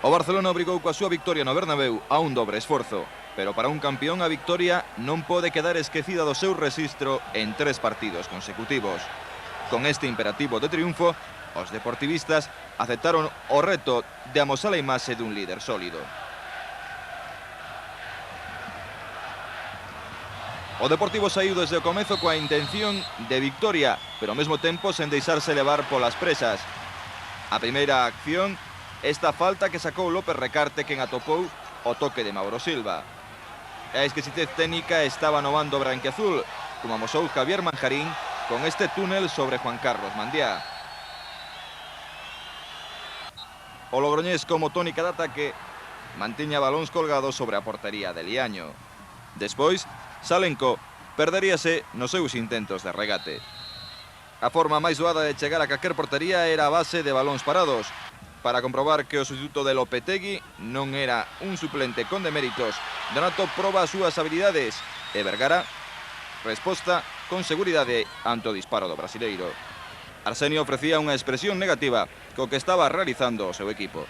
O Barcelona obrigou coa súa victoria no Bernabéu a un dobre esforzo, pero para un campeón a victoria non pode quedar esquecida do seu rexistro en 3 partidos consecutivos. Con este imperativo de triunfo, os deportivistas aceptaron o reto de amosar a imaxe dun líder sólido. O Deportivo saiu desde o comezo coa intención de victoria, pero ao mesmo tempo sen deixarse levar polas presas. A primeira acción, esta falta que sacou López Recarte, quen atopou o toque de Mauro Silva. A exquisitez técnica estaba no bando branquiazul, como amosou Javier Manjarín con este túnel sobre Juan Carlos Mandiá. O logroñés como tónica de ataque mantiña balóns colgados sobre a portería de Liaño. Despois, Salenco perderíase nos seus intentos de regate. A forma máis doada de chegar a calquer portería era a base de balóns parados. Para comprobar que o sustituto de Lopetegui non era un suplente con deméritos, Donato proba as súas habilidades e Vergara resposta con seguridade ante o disparo do brasileiro. Arsenio ofrecía unha expresión negativa co que estaba realizando o seu equipo.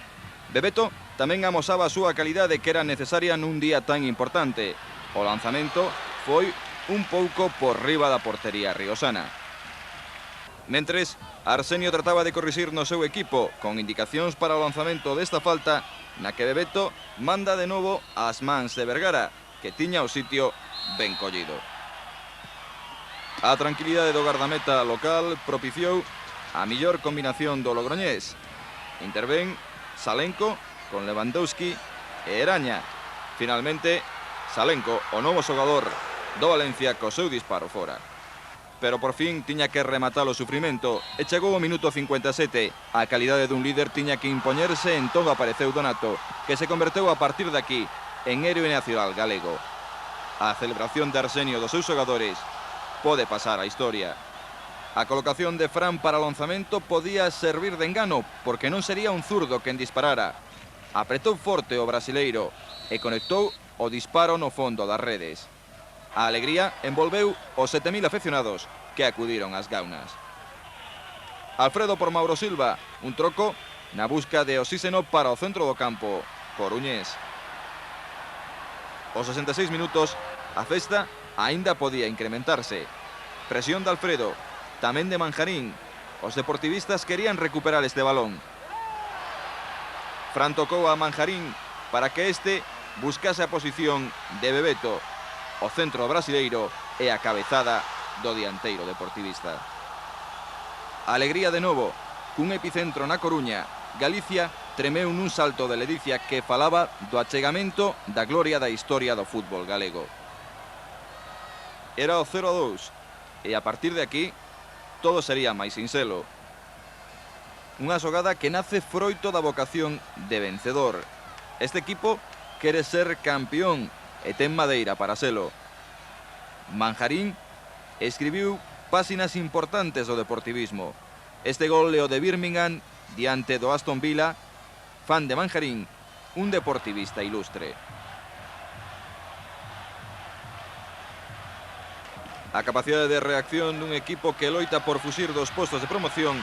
Bebeto tamén amosaba a súa calidade que era necesaria nun día tan importante. O lanzamento foi un pouco por riba da portería riosana. Mentres, Arsenio trataba de corrixir no seu equipo con indicacións para o lanzamento desta falta, na que Bebeto manda de novo ás mans de Vergara, que tiña o sitio ben collido. A tranquilidade do gardameta local propiciou a millor combinación do logroñés. Intervén Salenco con Lewandowski e Eraña. Finalmente, Salenco, o novo xogador do Valencia, co seu disparo fora. Pero por fin tiña que rematar o sufrimento e chegou o minuto 57. A calidade dun líder tiña que impoñerse, entón apareceu Donato, que se converteu a partir de aquí en héroe nacional galego. A celebración de Arsenio dos seus xogadores pode pasar a historia. A colocación de Fran para o lanzamento podía servir de engano, porque non sería un zurdo quen disparara. Apretou forte o brasileiro e conectou o disparo no fondo das redes. A alegría envolveu os 7.000 afeccionados que acudiron ás gaunas. Alfredo por Mauro Silva, un troco na busca de oxígeno para o centro do campo coruñés. Os 66 minutos, a festa aínda podía incrementarse. Presión de Alfredo, tamén de Manjarín. Os deportivistas querían recuperar este balón. Fran tocou a Manjarín para que este buscase a posición de Bebeto. O centro brasileiro e a cabezada do dianteiro deportivista. Alegría de novo, cun epicentro na Coruña. Galicia tremeu nun salto de ledicia que falaba do achegamento da gloria da historia do fútbol galego. Era o 0-2 e a partir de aquí todo sería máis sinxelo. Unha xogada que nace froito da vocación de vencedor. Este equipo quere ser campeón e ten madeira para selo. Manjarín escribiu páxinas importantes do deportivismo. Este gol é o de Birmingham diante do Aston Villa, fan de Manjarín, un deportivista ilustre. A capacidade de reacción dun equipo que loita por fuxir dos postos de promoción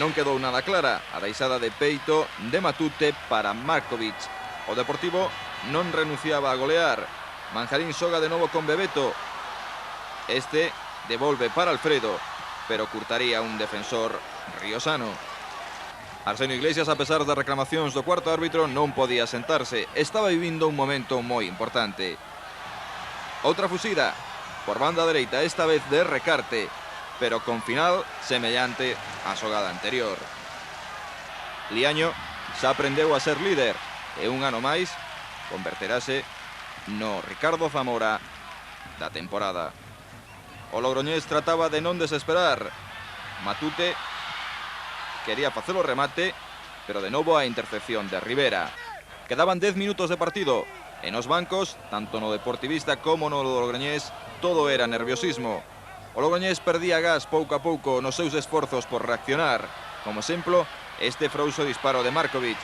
non quedou nada clara. A deixada de peito de Matute para Markovic. O Deportivo non renunciaba a golear. Manjarín xoga de novo con Bebeto. Este devolve para Alfredo, pero curtaría un defensor riosano. Arsenio Iglesias, a pesar das reclamacións do cuarto árbitro, non podía sentarse. Estaba vivindo un momento moi importante. Outra fuxida por banda dereita, esta vez de Recarte, pero con final semellante á xogada anterior. Liaño xa aprendeu a ser líder e un ano máis converterase no Ricardo Zamora da temporada. O logroñés trataba de non desesperar. Matute quería facer o remate, pero de novo a intercepción de Rivera. Quedaban 10 minutos de partido. E nos bancos, tanto no deportivista como no logroñés, todo era nerviosismo. O logroñés perdía gas pouco a pouco nos seus esforzos por reaccionar. Como exemplo, este frouxo disparo de Markovic.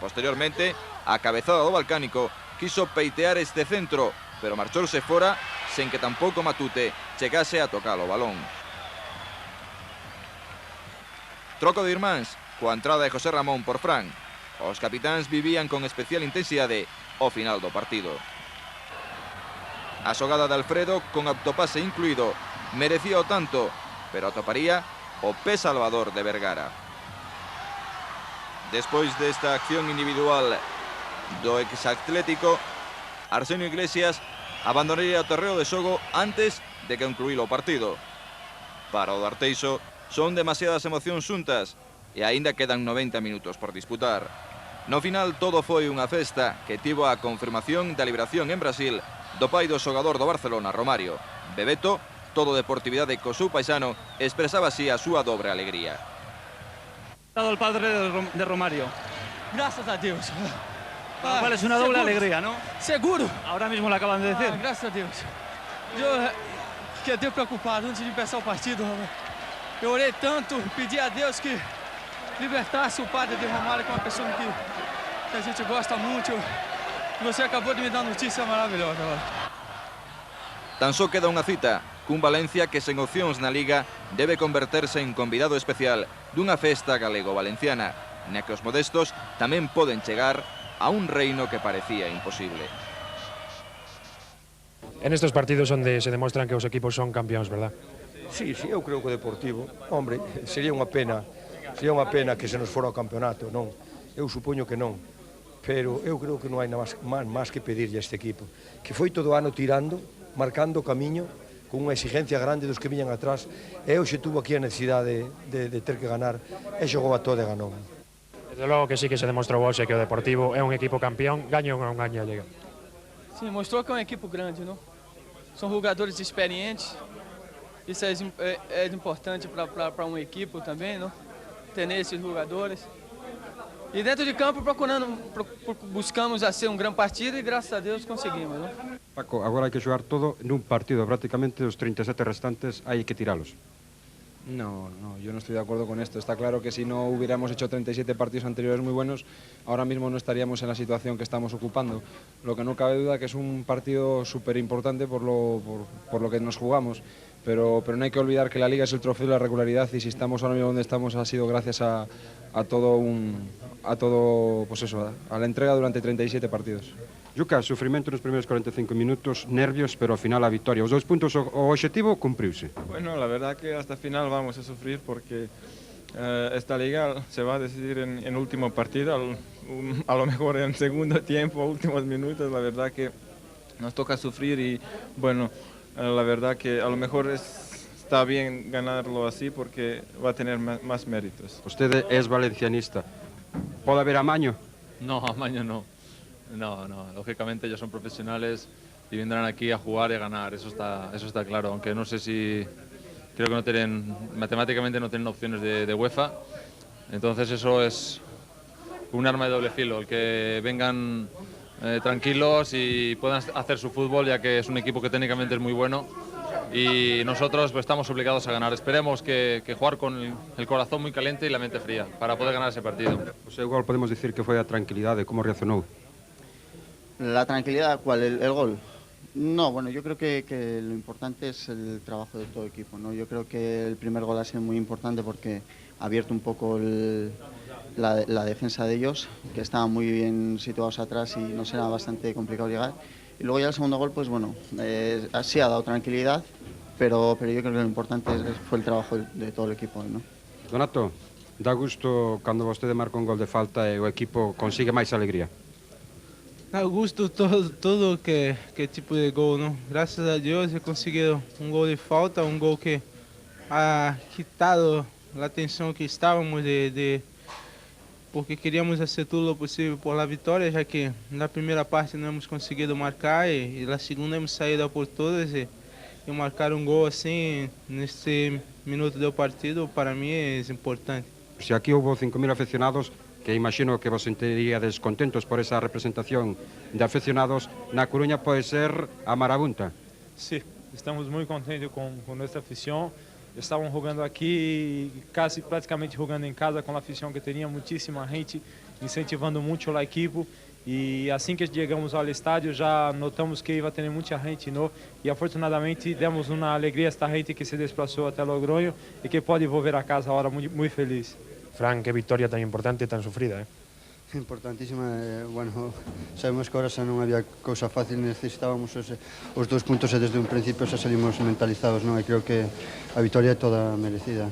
Posteriormente, a cabezada do Balcánico quiso peitear este centro, pero marchouse fora sen que tampouco Matute chegase a tocar o balón. Troco de irmáns, coa entrada de José Ramón por Fran. Os capitáns vivían con especial intensidade o final do partido. A xogada de Alfredo, con autopase incluído, merecía o tanto, pero atoparía o pé salvador de Vergara. Despois desta acción individual do exatlético, Arsenio Iglesias abandonaría o terreo de xogo antes de concluir o partido. Para o Arteixo son demasiadas emocións xuntas e aínda quedan 90 minutos por disputar. No final todo foi unha festa que tivo a confirmación da liberación en Brasil do pai do xogador do Barcelona, Romario. Bebeto, todo deportividade co seu paisano, expresaba así a súa dobre alegría. El padre de Romario. Gracias a Dios. Cual es una doble alegría, ¿no? Seguro. Ahora mismo lo acaban de decir. Gracias a Dios. Yo quedé preocupado antes de empezar el partido. Eu orei tanto, pedi a Deus que libertasse o padre de Romário, que é uma pessoa que a gente gosta muito. Você acabou de me dar notícia maravilhosa. Tan só queda unha cita cun Valencia que sen opcións na Liga debe converterse en convidado especial dunha festa galego-valenciana, na que os modestos tamén poden chegar a un reino que parecía imposible. En estos partidos donde se demuestran que os equipos son campeóns, ¿verdad? Sí, eu creo que o Deportivo, hombre, sería unha pena que se nos fora o campeonato, non? Eu supoño que non, pero eu creo que non hai máis que pedirlle a este equipo, que foi todo o ano tirando, marcando o camiño, con unha exigencia grande dos que viñan atrás, e hoxe tuvo aquí a necesidade de ter que ganar, e xogou a todo e ganou. Desde logo que sí que se demostrou hoxe que o Deportivo é un equipo campeón, gaña ou non gaña a Liga. Sim, mostrou que é uma equipe grande, não? São jogadores experientes. Isso é importante para uma equipe também, não? Ter esses jogadores. E dentro de campo buscamos a ser um grande partido e graças a Deus conseguimos, não? Paco, agora hai que xogar todo nun partido, prácticamente os 37 restantes hai que tiralos. No, yo no estoy de acuerdo con esto. Está claro que si no hubiéramos hecho 37 partidos anteriores muy buenos, ahora mismo no estaríamos en la situación que estamos ocupando. Lo que no cabe duda que es un partido súper importante por lo que nos jugamos, pero no hay que olvidar que la Liga es el trofeo de la regularidad y si estamos ahora mismo donde estamos ha sido gracias a la entrega durante 37 partidos. Juca, sufrimento nos primeiros 45 minutos, nervios, pero ao final a victoria. Os 2 puntos, o objetivo cumpriuse. Bueno, la verdad que hasta el final vamos a sufrir porque esta liga se va a decidir en último partido, a lo mejor en segundo tiempo, últimos minutos. La verdad que nos toca sufrir y bueno, la verdad que a lo mejor está bien ganarlo así porque va a tener más méritos. Usted es valencianista. ¿Puede haber amaño? No, amaño no. No, lógicamente ellos son profesionales y vendrán aquí a jugar y a ganar, eso está claro, aunque no sé si, creo que matemáticamente no tienen opciones de UEFA, entonces eso es un arma de doble filo, el que vengan tranquilos y puedan hacer su fútbol, ya que es un equipo que técnicamente es muy bueno y nosotros pues, estamos obligados a ganar. Esperemos que jugar con el corazón muy caliente y la mente fría para poder ganar ese partido. Pues igual podemos decir que fue a tranquilidade, como reaccionou? La tranquilidad, ¿cuál? ¿El gol? No, bueno, yo creo que lo importante es el trabajo de todo el equipo, ¿no? Yo creo que el primer gol ha sido muy importante porque ha abierto un poco la defensa de ellos, que estaban muy bien situados atrás y nos era bastante complicado llegar. Y luego ya el segundo gol, pues bueno, sí ha dado tranquilidad, pero yo creo que lo importante fue el trabajo de todo el equipo, ¿no? Donato, dá gusto cando vostede marca un gol de falta e o equipo consigue máis alegría? Da gusto todo que tipo de gol, ¿no? Gracias a Dios he conseguido un gol de falta, un gol que ha quitado la tensión que estábamos porque queríamos hacer todo lo posible por la victoria, ya que en la primera parte no hemos conseguido marcar y en la segunda hemos salido por todas y marcar un gol así en este minuto del partido para mí es importante. Si aquí hubo 5.000 aficionados, que imagino que vos sentiríades contentos por esa representación de aficionados, na Coruña pode ser a marabunta. Sí, estamos muy contentos con nuestra afición. Estaban jugando aquí, casi prácticamente jugando en casa con la afición que tenía muchísima gente, incentivando mucho al equipo. Y así que llegamos al estadio ya notamos que iba a tener mucha gente, ¿no? Y afortunadamente demos una alegría a esta gente que se desplazó hasta Logroño y que puede volver a casa ahora muy feliz. Fran, qué victoria tan importante e tan sufrida, Importantísima, bueno, sabemos que ahora xa non había cousa fácil, necesitábamos os 2 puntos e desde un principio xa salimos mentalizados, non? E creo que a victoria é toda merecida.